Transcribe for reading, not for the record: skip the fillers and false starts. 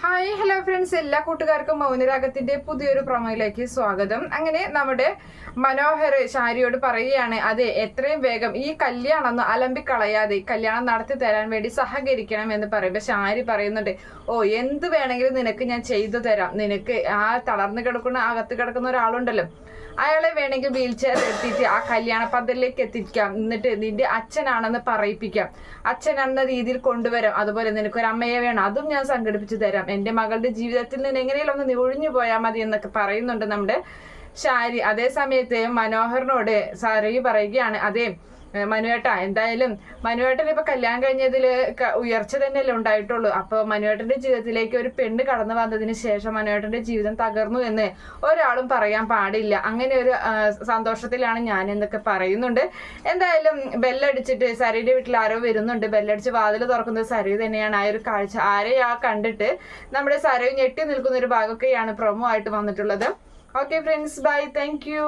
Hi hello friends, എല്ലാ കൂട്ടുകാർക്കും മൗനരാഗത്തിന്റെ പുതിയൊരു പ്രൊമോയിലേക്ക് സ്വാഗതം. അങ്ങനെ നമ്മുടെ മനോഹർ ശാരിയോട് പറയുകയാണ്, അതെ എത്രയും വേഗം ഈ കല്യാണം ഒന്ന് അലമ്പിക്കളയാതെ കല്യാണം നടത്തി തരാൻ വേണ്ടി സഹകരിക്കണം എന്ന് പറയുമ്പോൾ ശാരി പറയുന്നുണ്ട്, ഓ എന്ത് വേണമെങ്കിലും നിനക്ക് ഞാൻ ചെയ്തു തരാം. നിനക്ക് ആ തളർന്നു കിടക്കുന്ന അകത്ത് കിടക്കുന്ന ഒരാളുണ്ടല്ലോ, അയാളെ വേണമെങ്കിൽ വീൽ ചെയർ എടുത്തിട്ട് ആ കല്യാണ പന്തലിലേക്ക് എത്തിക്കാം, എന്നിട്ട് നിന്റെ അച്ഛനാണെന്ന് പറയിപ്പിക്കാം, അച്ഛനാണെന്ന രീതിയിൽ കൊണ്ടുവരാം. അതുപോലെ നിനക്കൊരു അമ്മയെ വേണം, അതും ഞാൻ സംഘടിപ്പിച്ചു തരാം. എൻ്റെ മകളുടെ ജീവിതത്തിൽ നിന്ന് എങ്ങനെയും ഒന്ന് ഒഴിഞ്ഞു പോയാൽ മതി എന്നൊക്കെ പറയുന്നുണ്ട് നമ്മുടെ ശാരി. അതേ സമയത്ത് മനോഹറിനോട് സാരി പറയുകയാണ്, അതെ മനുവേട്ടാ, എന്തായാലും മനുവേട്ടൻ ഇപ്പൊ കല്യാണം കഴിഞ്ഞതിൽ ഉയർച്ച തന്നെയല്ലേ ഉണ്ടായിട്ടുള്ളൂ. അപ്പോൾ മനുവേട്ടന്റെ ജീവിതത്തിലേക്ക് ഒരു പെണ്ണ് കടന്നു വന്നതിന് ശേഷം മനുവേട്ടന്റെ ജീവിതം തകർന്നു എന്ന് ഒരാളും പറയാൻ പാടില്ല. അങ്ങനെ ഒരു സന്തോഷത്തിലാണ് ഞാൻ എന്നൊക്കെ പറയുന്നുണ്ട്. എന്തായാലും ബെല്ലടിച്ചിട്ട് സരിയുടെ വീട്ടിൽ ആരോ വരുന്നുണ്ട്. ബെല്ലടിച്ച് വാതിൽ തുറക്കുന്നത് സരി തന്നെയാണ്. ആ ഒരു കാഴ്ച ആരെയാ കണ്ടിട്ട് നമ്മുടെ സരി ഞെട്ടി നിൽക്കുന്ന ഒരു ഭാഗമൊക്കെയാണ് പ്രൊമോ ആയിട്ട് വന്നിട്ടുള്ളത്. Okay friends, bye, thank U.